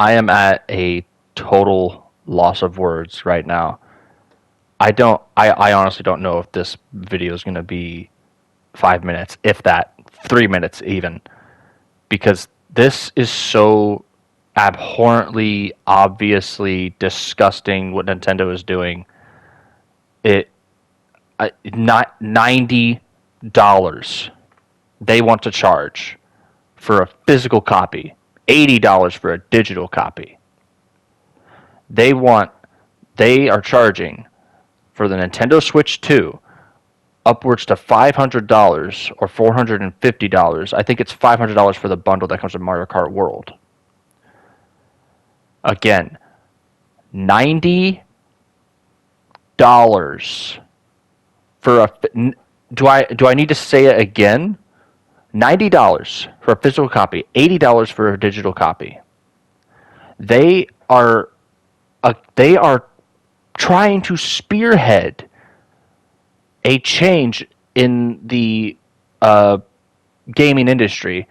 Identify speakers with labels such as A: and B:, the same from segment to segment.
A: I am at a total loss of words right now. I honestly don't know if this video is going to be 5 minutes, if that, 3 minutes even, because this is so abhorrently, obviously disgusting what Nintendo is doing. It not $90 they want to charge for a physical copy, $80 for a digital copy. They want they are charging for the Nintendo Switch 2 upwards to $500 or $450. I think it's $500 for the bundle that comes with Mario Kart World. Again, $90 for a. Do I need to say it again? $90 for a physical copy, $80 for a digital copy. They are they are trying to spearhead a change in the gaming industry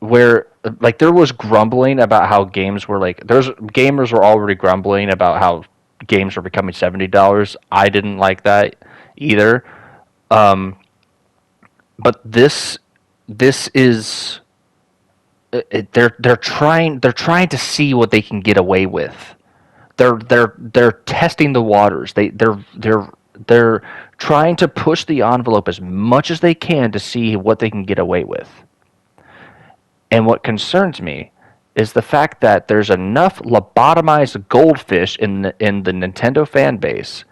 A: where like there was grumbling about how games were like there's gamers were already grumbling about how games were becoming $70. I didn't like that either. But this is they're trying to see what they can get away with. They're testing the waters. They're trying to push the envelope as much as they can to see what they can get away with. And what concerns me is the fact that there's enough lobotomized goldfish in the Nintendo fan base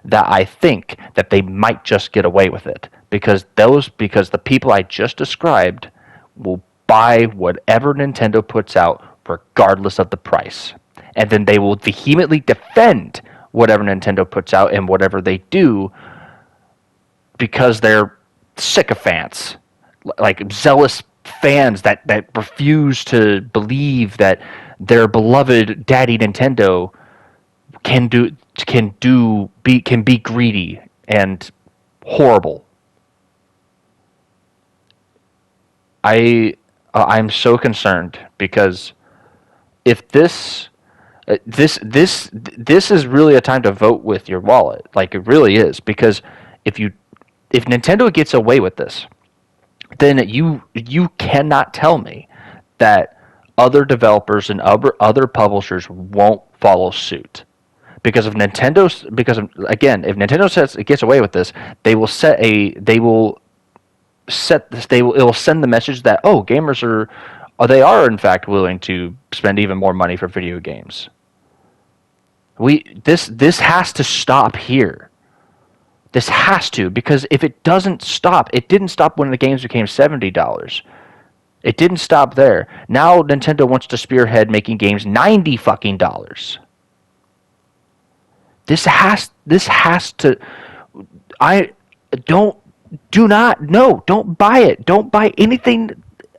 A: that I think that they might just get away with it because the people I just described will buy whatever Nintendo puts out regardless of the price. And then they will vehemently defend whatever Nintendo puts out and whatever they do because they're sycophants, like zealous fans that refuse to believe that their beloved daddy Nintendo can be greedy and horrible. I'm so concerned because if this is really a time to vote with your wallet, like it really is, because if Nintendo gets away with this, then you cannot tell me that other developers and other publishers won't follow suit. Because if Nintendo says it gets away with this, it will send the message that gamers they are in fact willing to spend even more money for video games. This has to stop here. This has to, because if it doesn't stop, it didn't stop when the games became $70. It didn't stop there. Now Nintendo wants to spearhead making games $90 fucking dollars. This has to. Don't buy it. Don't buy anything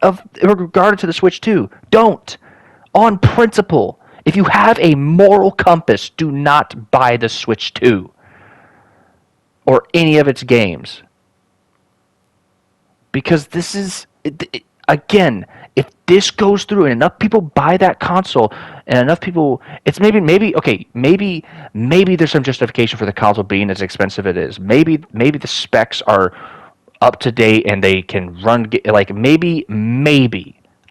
A: in regard to the Switch 2. Don't. On principle. If you have a moral compass, do not buy the Switch 2. Or any of its games. Because this is, again, if this goes through and enough people buy that console, and enough people, it's maybe there's some justification for the console being as expensive as it is. Maybe the specs are up to date and they can run, like maybe,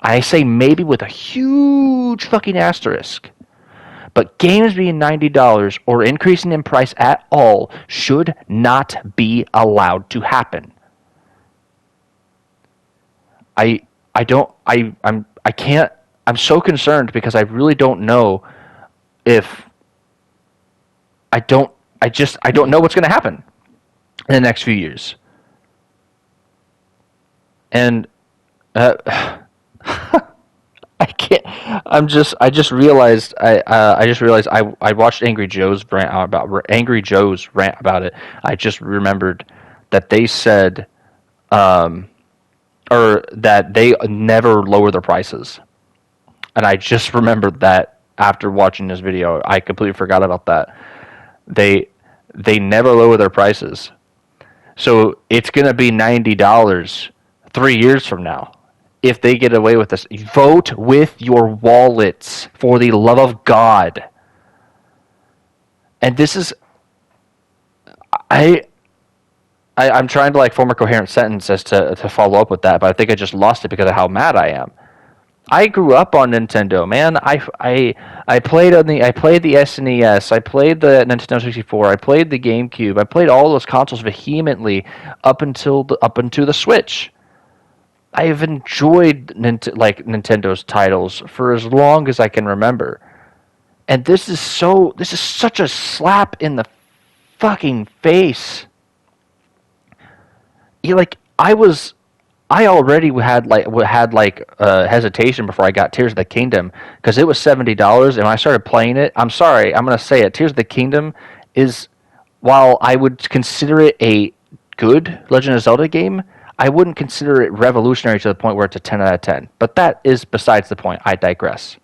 A: I say maybe with a huge fucking asterisk. But games being $90 or increasing in price at all should not be allowed to happen. I'm so concerned because I really don't know if I don't know what's going to happen in the next few years. And I can't. I just realized. I watched Angry Joe's rant about it. I just remembered that they said, or that they never lower their prices, and I just remembered that after watching this video. I completely forgot about that. They never lower their prices, so it's gonna be $90 3 years from now. if they get away with this. Vote with your wallets, for the love of God. And this is, I, I'm trying to like form a coherent sentence as to follow up with that, but I think I just lost it because of how mad I am. I grew up on Nintendo, man. I played on the I played the SNES, I played the Nintendo 64, I played the GameCube, I played all those consoles vehemently up until the Switch. I have enjoyed Nintendo's titles for as long as I can remember. And this is such a slap in the fucking face. I already had hesitation before I got Tears of the Kingdom because it was $70, and when I started playing it, I'm sorry, I'm gonna say it. Tears of the Kingdom is, while I would consider it a good Legend of Zelda game, I wouldn't consider it revolutionary to the point where it's a 10 out of 10. But that is besides the point. I digress.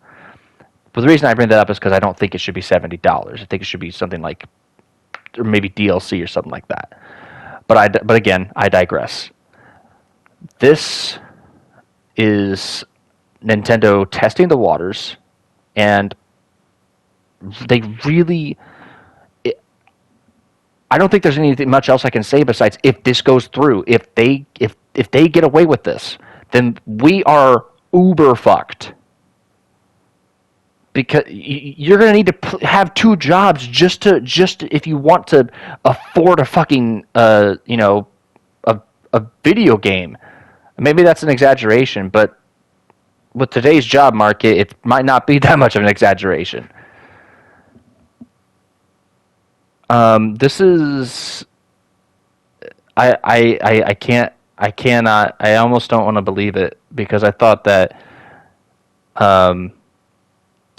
A: But the reason I bring that up is because I don't think it should be $70. I think it should be something like, or maybe DLC or something like that. But again, I digress. This is Nintendo testing the waters, and they really. I don't think there's anything much else I can say besides if this goes through, if they get away with this, then we are uber fucked. Because you're gonna need to have two jobs just if you want to afford a fucking a video game. Maybe that's an exaggeration, but with today's job market, it might not be that much of an exaggeration. This is I can't I cannot I almost don't want to believe it because I thought that um,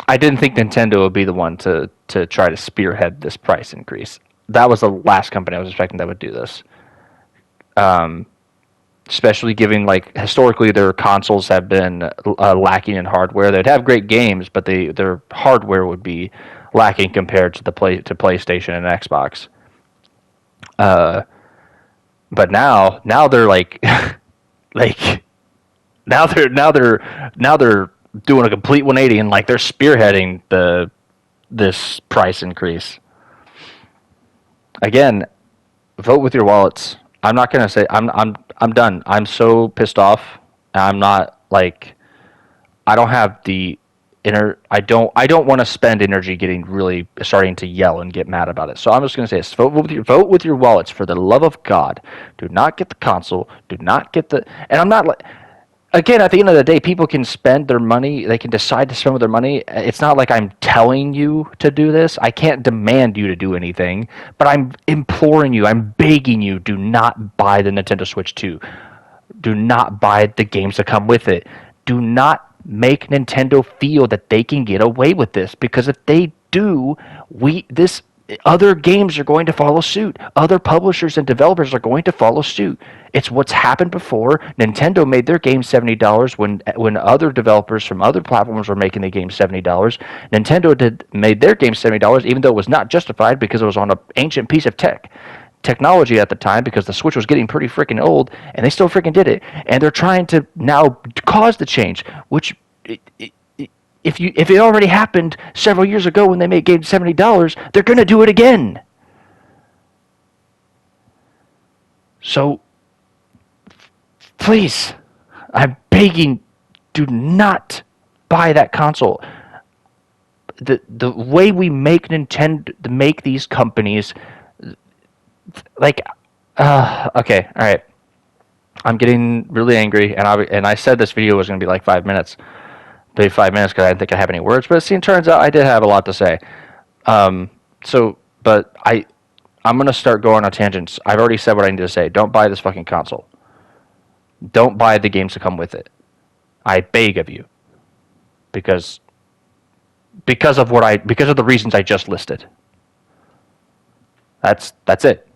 A: I didn't think Nintendo would be the one to try to spearhead this price increase. That was the last company I was expecting that would do this. Um, Especially given like historically their consoles have been lacking in hardware. They'd have great games, but their hardware would be lacking compared to PlayStation and Xbox. Uh, but now they're like like now they're doing a complete 180 and like they're spearheading this price increase. Again, vote with your wallets. I'm not gonna say I'm done. I'm so pissed off. I'm not like I don't have the inner. I don't want to spend energy getting really starting to yell and get mad about it. So I'm just gonna say this: vote with your wallets for the love of God. Do not get the console. Do not get the. And I'm not like again, at the end of the day, people can spend their money. They can decide to spend with their money. It's not like I'm telling you to do this. I can't demand you to do anything, but I'm imploring you. I'm begging you. Do not buy the Nintendo Switch 2. Do not buy the games that come with it. Do not make Nintendo feel that they can get away with this because if they do, we this other games are going to follow suit. Other publishers and developers are going to follow suit. It's what's happened before. Nintendo made their game $70 when other developers from other platforms were making the game $70. Nintendo made their game $70 even though it was not justified because it was on an ancient piece of technology at the time because the Switch was getting pretty freaking old and they still freaking did it. And they're trying to now cause the change, which if it already happened several years ago when they made games $70, they're going to do it again. So please, I'm begging, do not buy that console. The way we make Nintendo, make these companies, like, okay, all right. I'm getting really angry, and I said this video was going to be like 5 minutes. Maybe 5 minutes because I didn't think I have any words, but it turns out I did have a lot to say. Um, but I'm going to start going on tangents. I've already said what I need to say. Don't buy this fucking console. Don't buy the games that come with it. I beg of you, because of the reasons I just listed. That's it.